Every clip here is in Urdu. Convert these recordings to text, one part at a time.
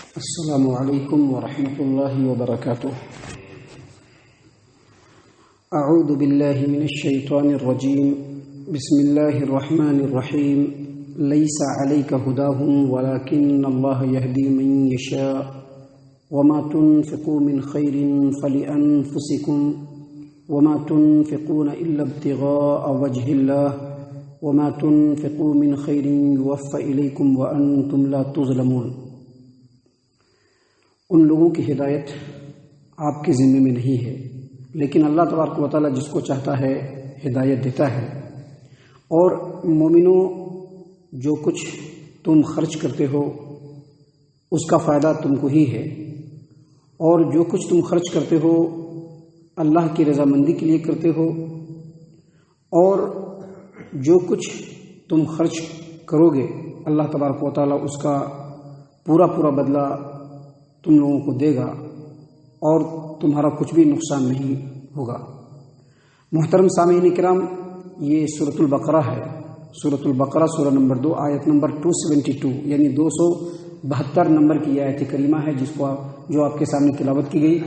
السلام علیکم ورحمۃ اللہ وبرکاتہ۔ اعوذ باللہ من الشیطان الرجیم، بسم اللہ الرحمن الرحیم۔ لیس علیک ھداھم ولکن اللہ یہدی من یشاء وما تنفقوا من خیر فلانفسکم وما تنفقون الا ابتغاء وجہ اللہ وما تنفقوا من خیر یوفى الیکم وانتم لا تظلمون۔ ان لوگوں کی ہدایت آپ کے ذمے میں نہیں ہے، لیکن اللہ تبارک و تعالیٰ جس کو چاہتا ہے ہدایت دیتا ہے۔ اور مومنوں، جو کچھ تم خرچ کرتے ہو اس کا فائدہ تم کو ہی ہے، اور جو کچھ تم خرچ کرتے ہو اللہ کی رضامندی کے لیے کرتے ہو، اور جو کچھ تم خرچ کرو گے اللہ تبارک و تعالیٰ اس کا پورا بدلہ تم لوگوں کو دے گا، اور تمہارا کچھ بھی نقصان نہیں ہوگا۔ محترم سامعین کرام، یہ سورۃ البقرہ ہے۔ سورۃ البقرہ سورہ نمبر 2 آیت نمبر 272 یعنی 272 نمبر کی آیت کریمہ ہے، جو آپ کے سامنے تلاوت کی گئی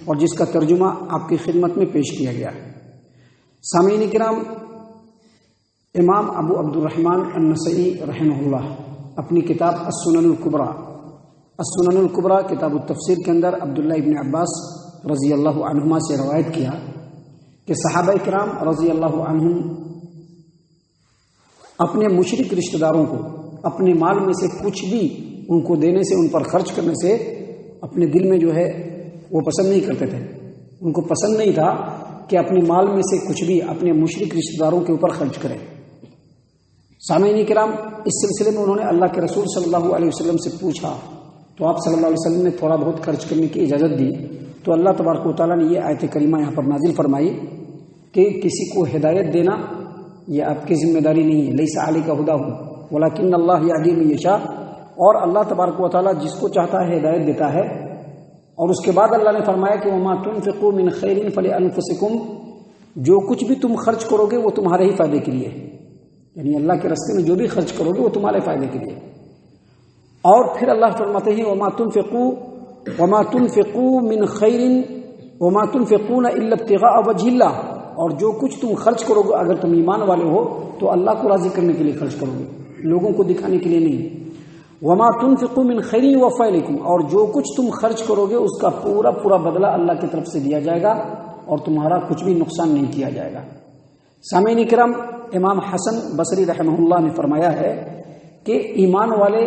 اور جس کا ترجمہ آپ کی خدمت میں پیش کیا گیا۔ سامعین کرام، امام ابو عبد الرحمن النسائی رحمہ اللہ اپنی کتاب السنن الکبریٰ کتاب التفسیر کے اندر عبداللہ ابن عباس رضی اللہ عنہما سے روایت کیا کہ صحابہ کرام رضی اللہ عنہم اپنے مشرک رشتہ داروں کو اپنے مال میں سے کچھ بھی ان کو دینے سے، ان پر خرچ کرنے سے اپنے دل میں جو ہے وہ پسند نہیں کرتے تھے۔ ان کو پسند نہیں تھا کہ اپنے مال میں سے کچھ بھی اپنے مشرک رشتہ داروں کے اوپر خرچ کریں۔ سامعین کرام، اس سلسلے میں انہوں نے اللہ کے رسول صلی اللہ علیہ وسلم سے پوچھا، تو آپ صلی اللہ علیہ وسلم نے تھوڑا بہت خرچ کرنے کی اجازت دی۔ تو اللہ تبارک و تعالیٰ نے یہ آیت کریمہ یہاں پر نازل فرمائی کہ کسی کو ہدایت دینا یہ آپ کی ذمہ داری نہیں ہے۔ لیس علیک ھداھم ولکن اللہ یہدی من یشاء، اور اللہ تبارک و تعالیٰ جس کو چاہتا ہے ہدایت دیتا ہے۔ اور اس کے بعد اللہ نے فرمایا کہ وما تنفقوا من خیر فلانفسکم، جو کچھ بھی تم خرچ کرو گے وہ تمہارے ہی فائدے کے لیے، یعنی اللہ کے راستے میں جو بھی خرچ کرو گے وہ تمہارے فائدے کے لیے۔ اور پھر اللہ فرماتے ہیں وما تنفقوا من خیر وما تنفقون الا ابتغاء وجہ اللہ، اور جو کچھ تم خرچ کرو گے اگر تم ایمان والے ہو تو اللہ کو راضی کرنے کے لیے خرچ کرو گے، لوگوں کو دکھانے کے لیے نہیں۔ وما تنفقوا من خیر یوفى الیکم، اور جو کچھ تم خرچ کرو گے اس کا پورا بدلہ اللہ کی طرف سے دیا جائے گا اور تمہارا کچھ بھی نقصان نہیں کیا جائے گا۔ سامعین کرام، امام حسن بصری رحمہ اللہ نے فرمایا ہے کہ ایمان والے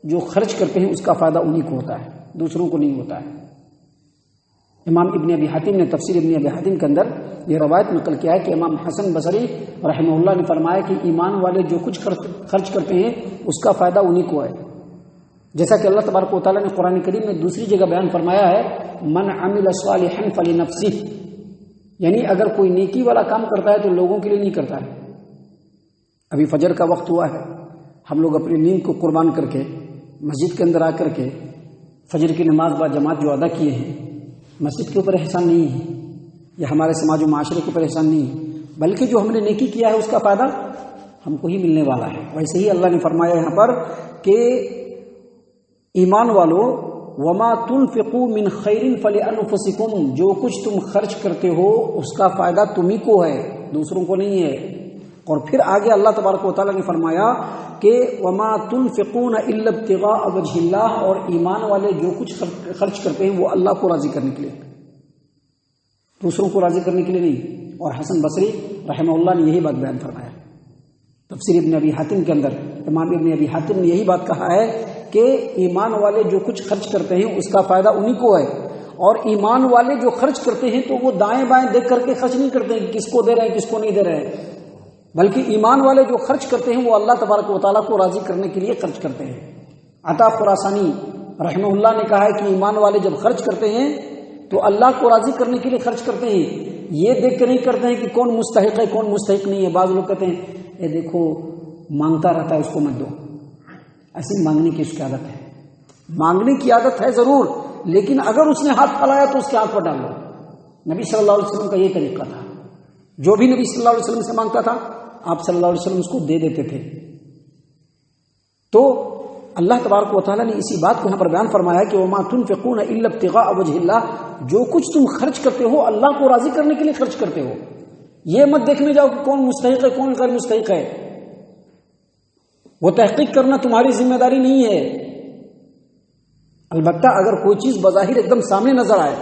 جو خرچ کرتے ہیں اس کا فائدہ انہی کو ہوتا ہے، دوسروں کو نہیں ہوتا ہے۔ امام ابن ابی حاتم نے تفسیر ابن ابی حاتم کے اندر یہ روایت نقل کیا ہے کہ امام حسن بصری رحمہ اللہ نے فرمایا کہ ایمان والے جو کچھ خرچ کرتے ہیں اس کا فائدہ انہی کو ہے، جیسا کہ اللہ تبارک و تعالیٰ نے قرآن کریم میں دوسری جگہ بیان فرمایا ہے من عمل صالحا فلنفسہ، یعنی اگر کوئی نیکی والا کام کرتا ہے تو لوگوں کے لیے نہیں کرتا ہے۔ ابھی فجر کا وقت ہوا ہے، ہم لوگ اپنی نیند کو قربان کر کے مسجد کے اندر آ کر کے فجر کی نماز با جماعت جو ادا کیے ہیں، مسجد کے اوپر احسان نہیں ہے، یا ہمارے سماج و معاشرے کے اوپر احسان نہیں ہے، بلکہ جو ہم نے نیکی کیا ہے اس کا فائدہ ہم کو ہی ملنے والا ہے۔ ویسے ہی اللہ نے فرمایا یہاں پر کہ ایمان والو وما تنفقوا من خیر فلانفسکم، جو کچھ تم خرچ کرتے ہو اس کا فائدہ تمہیں کو ہے، دوسروں کو نہیں ہے۔ اور پھر آگے اللہ تبارک و تعالیٰ نے فرمایا کہ وما تنفقون الا ابتغاء وجہ اللہ، اور ایمان والے جو کچھ خرچ کرتے ہیں وہ اللہ کو راضی کرنے کے لیے، دوسروں کو راضی کرنے کے لیے نہیں۔ اور حسن بصری رحمہ اللہ نے یہی بات بیان فرمایا تفسیر ابن ابی حاتم کے اندر۔ امام ابن ابی حاتم نے یہی بات کہا ہے کہ ایمان والے جو کچھ خرچ کرتے ہیں اس کا فائدہ انہی کو ہے، اور ایمان والے جو خرچ کرتے ہیں تو وہ دائیں بائیں دیکھ کر کے خرچ نہیں کرتے ہیں کہ کس کو دے رہے ہیں کس کو نہیں دے رہے ہیں، بلکہ ایمان والے جو خرچ کرتے ہیں وہ اللہ تبارک و تعالیٰ کو راضی کرنے کے لیے خرچ کرتے ہیں۔ عطا خراسانی رحمہ اللہ نے کہا ہے کہ ایمان والے جب خرچ کرتے ہیں تو اللہ کو راضی کرنے کے لیے خرچ کرتے ہیں، یہ دیکھ کے نہیں کرتے ہیں کہ کون مستحق ہے کون مستحق نہیں ہے۔ بعض لوگ کہتے ہیں یہ دیکھو مانگتا رہتا ہے اس کو مت دو، ایسی مانگنے کی اس کی عادت ہے، مانگنے کی عادت ہے ضرور، لیکن اگر اس نے ہاتھ پھیلایا تو اس کے ہاتھ پر ڈال دو۔ نبی صلی اللہ علیہ وسلم کا یہ طریقہ تھا، جو بھی نبی صلی اللہ علیہ وسلم سے مانگتا تھا آپ صلی اللہ علیہ وسلم اس کو دے دیتے تھے۔ تو اللہ تبارک و تعالیٰ نے اسی بات کو یہاں پر بیان فرمایا کہ وما تنفقون الا ابتغاء وجہ اللہ، جو کچھ تم خرچ کرتے ہو اللہ کو راضی کرنے کے لیے خرچ کرتے ہو. یہ مت دیکھنے جاؤ کہ کون مستحق ہے کون غیر مستحق ہے، وہ تحقیق کرنا تمہاری ذمہ داری نہیں ہے. البتہ اگر کوئی چیز بظاہر ایک دم سامنے نظر آئے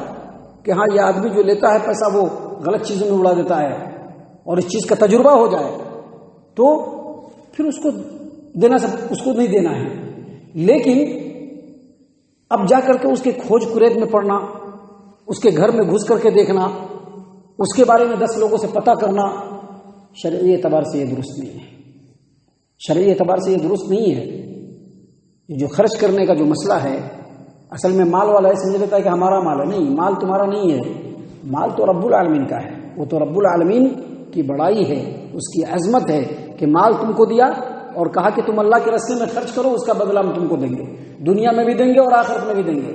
کہ ہاں یہ آدمی جو لیتا ہے پیسہ وہ غلط چیزوں میں اڑا دیتا ہے اور اس چیز کا تجربہ ہو جائے تو پھر اس کو نہیں دینا ہے. لیکن اب جا کر کے اس کے کھوج کرید میں پڑنا، اس کے گھر میں گھس کر کے دیکھنا، اس کے بارے میں 10 لوگوں سے پتہ کرنا، شرعی اعتبار سے یہ درست نہیں ہے. شرعی اعتبار سے یہ درست نہیں ہے. یہ جو خرچ کرنے کا جو مسئلہ ہے، اصل میں مال والا یہ سمجھ لیتا ہے کہ ہمارا مال ہے. نہیں، مال تمہارا نہیں ہے، مال تو رب العالمین کا ہے. وہ تو رب العالمین کی بڑائی ہے، اس کی عظمت ہے کہ مال تم کو دیا اور کہا کہ تم اللہ کے راستے میں خرچ کرو، اس کا بدلہ ہم تم کو دیں گے، دنیا میں بھی دیں گے اور آخرت میں بھی دیں گے.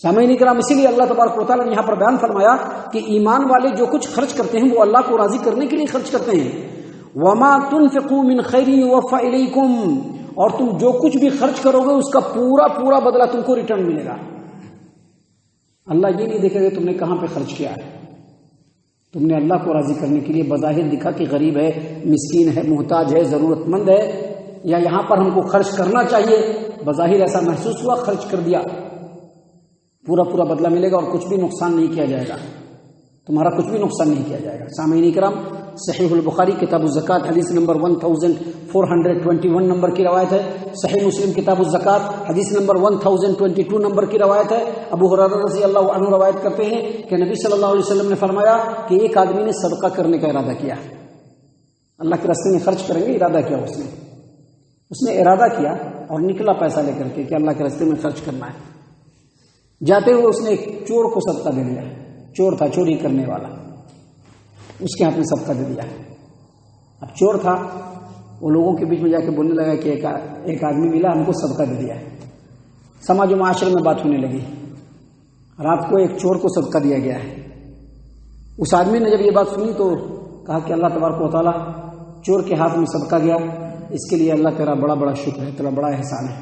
سامعین کرام، اسی لیے اللہ تبارک و تعالیٰ نے یہاں پر بیان فرمایا کہ ایمان والے جو کچھ خرچ کرتے ہیں وہ اللہ کو راضی کرنے کے لیے خرچ کرتے ہیں. وما تنفقوا من خیر یوفى الیکم، اور تم جو کچھ بھی خرچ کرو گے اس کا پورا بدلہ تم کو ریٹرن ملے گا. اللہ یہ نہیں دیکھے گا تم نے کہاں پہ خرچ کیا ہے. تم نے اللہ کو راضی کرنے کے لیے بظاہر دکھا کہ غریب ہے، مسکین ہے، محتاج ہے، ضرورت مند ہے، یا یہاں پر ہم کو خرچ کرنا چاہیے، بظاہر ایسا محسوس ہوا، خرچ کر دیا، پورا بدلہ ملے گا اور کچھ بھی نقصان نہیں کیا جائے گا، تمہارا کچھ بھی نقصان نہیں کیا جائے گا. سامعین کرام، صحیح البخاری کتاب الزکات حدیث نمبر 1421 نمبر کی روایت ہے. صحیح مسلم کتاب الزکات حدیث نمبر 1022 نمبر کی روایت ہے. ابو ہریرہ رضی اللہ عنہ روایت کرتے ہیں کہ نبی صلی اللہ علیہ وسلم نے فرمایا کہ ایک آدمی نے صدقہ کرنے کا ارادہ کیا، اللہ کے راستے میں خرچ کریں گے ارادہ کیا، اس نے ارادہ کیا اور نکلا پیسہ لے کر کے کہ اللہ کے راستے میں خرچ کرنا ہے. جاتے ہوئے اس نے ایک چور کو صدقہ دے دیا. چور تھا، چوری کرنے والا، اس کے ہاتھ میں صدقہ دے دیا. اب چور تھا، وہ لوگوں کے بیچ میں جا کے بولنے لگا کہ ایک آدمی ملا ہم کو صدقہ دے دیا ہے. سماج و معاشرے میں بات ہونے لگی. رات کو ایک چور کو صدقہ دیا گیا ہے. اس آدمی نے جب یہ بات سنی تو کہا کہ اللہ تبارک و تعالیٰ، چور کے ہاتھ میں صدقہ گیا، اس کے لیے اللہ تیرا بڑا شکر ہے، تیرا بڑا احسان ہے،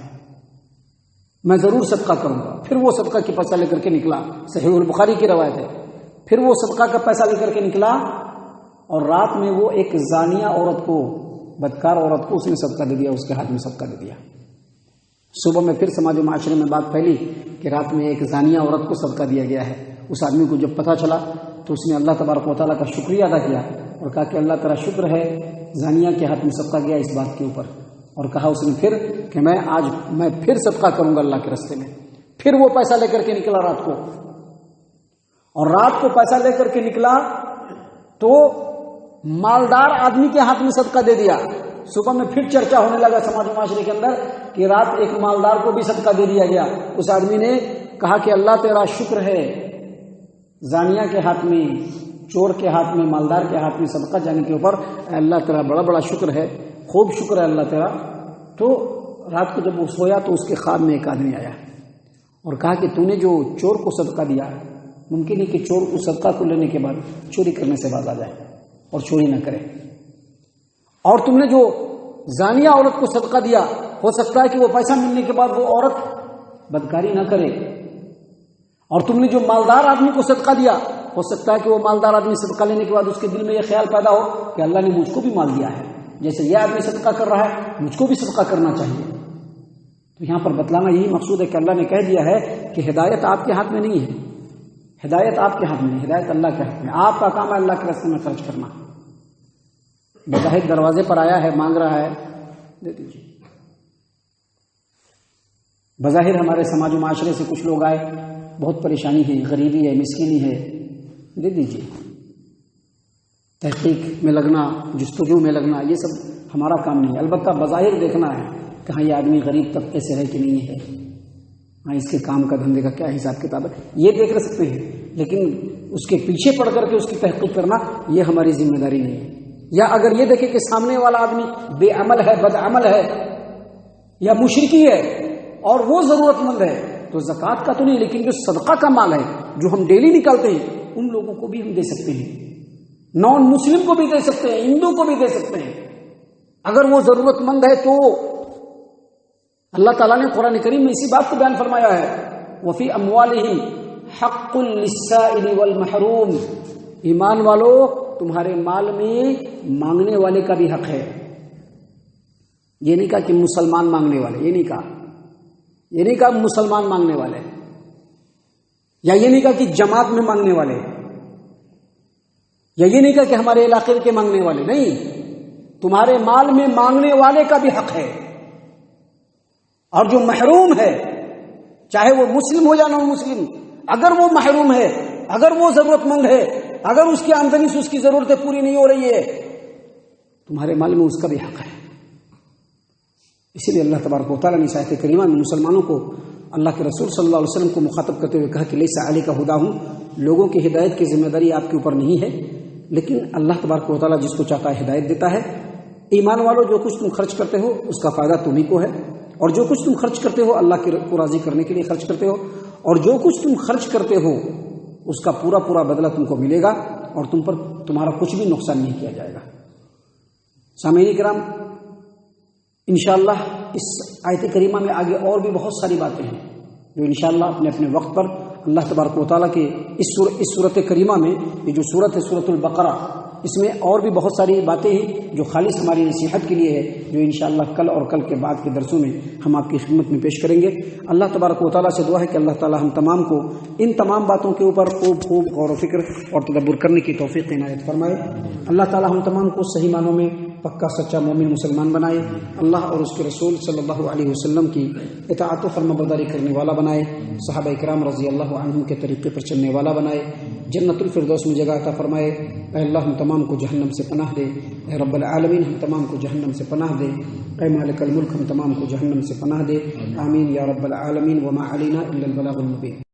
میں ضرور صدقہ کروں گا. پھر وہ صدقہ کی پیسہ لے کر کے نکلا. صحیح البخاری کی روایت ہے. پھر وہ صدقہ کا پیسہ لے کر کے نکلا اور رات میں وہ ایک زانیہ عورت کو، بدکار عورت کو اس نے صدقہ دے دیا، اس کے ہاتھ میں صدقہ دے دیا. صبح میں پھر سماج و معاشرے میں بات پھیلی کہ رات میں ایک زانیہ عورت کو صدقہ دیا گیا ہے. اس آدمی کو جب پتہ چلا تو اس نے اللہ تبارک و تعالیٰ کا شکریہ ادا کیا اور کہا کہ اللہ تیرا شکر ہے زانیہ کے ہاتھ میں صدقہ گیا اس بات کے اوپر. اور کہا اس نے پھر کہ میں پھر صدقہ کروں گا اللہ کے راستے میں. پھر وہ پیسہ لے کر کے نکلا رات کو، اور رات کو پیسہ لے کر کے نکلا تو مالدار آدمی کے ہاتھ میں صدقہ دے دیا. صبح میں پھر چرچا ہونے لگا سماج معاشرے کے اندر کہ رات ایک مالدار کو بھی صدقہ دے دیا گیا. اس آدمی نے کہا کہ اللہ تیرا شکر ہے زانیہ کے ہاتھ میں، چور کے ہاتھ میں، مالدار کے ہاتھ میں صدقہ جانے کے اوپر اللہ تیرا بڑا شکر ہے، خوب شکر ہے اللہ تیرا. تو رات کو جب وہ سویا تو اس کے خواب میں ایک آدمی آیا اور کہا کہ تو نے جو چور کو صدقہ دیا، ممکن ہے کہ چور اس صدقہ کو لینے کے بعد چوری کرنے سے باز آ جائے اور چوری نہ کرے. اور تم نے جو زانیہ عورت کو صدقہ دیا، ہو سکتا ہے کہ وہ پیسہ ملنے کے بعد وہ عورت بدکاری نہ کرے. اور تم نے جو مالدار آدمی کو صدقہ دیا، ہو سکتا ہے کہ وہ مالدار آدمی صدقہ لینے کے بعد اس کے دل میں یہ خیال پیدا ہو کہ اللہ نے مجھ کو بھی مال دیا ہے، جیسے یہ آدمی صدقہ کر رہا ہے مجھ کو بھی صدقہ کرنا چاہیے. تو یہاں پر بتلانا یہی مقصود ہے کہ اللہ نے کہہ دیا ہے کہ ہدایت آپ کے ہاتھ میں نہیں ہے، ہدایت آپ کے ہاتھ میں نہیں، ہدایت اللہ کے ہاتھ میں. آپ کا کام ہے اللہ کے راستے میں خرچ کرنا. بظاہر دروازے پر آیا ہے، مانگ رہا ہے، دے دیجیے. بظاہر ہمارے سماج و معاشرے سے کچھ لوگ آئے، بہت پریشانی ہے، غریبی ہے، مسکینی ہے، دے دیجیے. تحقیق میں لگنا، جستجو میں لگنا، یہ سب ہمارا کام نہیں ہے. البتہ بظاہر دیکھنا ہے کہ ہاں یہ آدمی غریب طبقے سے ہے کہ نہیں ہے، ہاں اس کے کام کا دھندے کا کیا حساب کتاب ہے، یہ دیکھ رہ سکتے ہیں. لیکن اس کے پیچھے پڑ کر کے اس کی تحقیق کرنا یہ ہماری ذمہ داری نہیں ہے. یا اگر یہ دیکھیں کہ سامنے والا آدمی بے عمل ہے، بد عمل ہے یا مشرکی ہے اور وہ ضرورت مند ہے، تو زکوٰۃ کا تو نہیں، لیکن جو صدقہ کا مال ہے جو ہم ڈیلی نکالتے ہیں ان لوگوں کو بھی ہم دے سکتے ہیں، نان مسلم کو بھی دے سکتے ہیں، ہندو کو بھی دے سکتے ہیں. اگر وہ ضرورت مند ہے تو اللہ تعالیٰ نے قرآن کریم میں اسی بات کو بیان فرمایا ہے، وفی اموالہم حق للسائل والمحروم، ایمان والو تمہارے مال میں مانگنے والے کا بھی حق ہے۔ یہ نہیں کہا کہ مسلمان مانگنے والے، یہ نہیں کہا مسلمان مانگنے والے، یا یہ نہیں کہا کہ جماعت میں مانگنے والے، یا یہ نہیں کہا کہ ہمارے علاقے کے مانگنے والے، نہیں، تمہارے مال میں مانگنے والے کا بھی حق ہے۔ اور جو محروم ہے، چاہے وہ مسلم ہو یا نہ مسلم، اگر وہ محروم ہے، اگر وہ ضرورت مند ہے، اگر اس کی آمدنی سے اس کی ضرورتیں پوری نہیں ہو رہی ہے، تمہارے مال میں اس کا بھی حق ہے۔ اسی لیے اللہ تبارک و تعالیٰ نے اس آیت کریمہ میں مسلمانوں کو، اللہ کے رسول صلی اللہ علیہ وسلم کو مخاطب کرتے ہوئے کہا کہ لیس علیک ہداہم، لوگوں کی ہدایت کی ذمہ داری آپ کے اوپر نہیں ہے، لیکن اللہ تبارک و تعالیٰ جس کو چاہتا ہے ہدایت دیتا ہے۔ ایمان والو جو کچھ تم خرچ کرتے ہو اس کا فائدہ تمہیں کو ہے، اور جو کچھ تم خرچ کرتے ہو اللہ کو راضی کرنے کے لیے خرچ کرتے ہو، اور جو کچھ تم خرچ کرتے ہو اس کا پورا پورا بدلہ تم کو ملے گا، اور تم پر تمہارا کچھ بھی نقصان نہیں کیا جائے گا۔ سامعین کرام، انشاءاللہ اس آیت کریمہ میں آگے اور بھی بہت ساری باتیں ہیں جو انشاءاللہ اپنے اپنے وقت پر اللہ تبارک و تعالیٰ کے اس صورت کریمہ میں، یہ جو صورت ہے سورۃ البقرہ، اس میں اور بھی بہت ساری باتیں ہیں جو خالص ہماری نصیحت کے لیے ہے، جو انشاءاللہ کل اور کل کے بعد کے درسوں میں ہم آپ کی خدمت میں پیش کریں گے۔ اللہ تبارک و تعالیٰ سے دعا ہے کہ اللہ تعالیٰ ہم تمام کو ان تمام باتوں کے اوپر خوب غور و فکر اور تدبر کرنے کی توفیق عنایت فرمائے۔ اللہ تعالیٰ ہم تمام کو صحیح معنوں میں پکا سچا مومن مسلمان بنائے، اللہ اور اس کے رسول صلی اللہ علیہ وسلم کی اطاعت و فرما برداری کرنے والا بنائے، صحابہ کرام رضی اللہ عنہم کے طریقے پر چلنے والا بنائے، جنت الفردوس میں جگہ عطا فرمائے۔ اے اللہ ہم تمام کو جہنم سے پناہ دے، اے رب العالمین ہم تمام کو جہنم سے پناہ دے، اے مالک الملک ہم تمام کو جہنم سے پناہ دے، آمین یا رب العالمین۔ وما علینا الا البلاغ المبین۔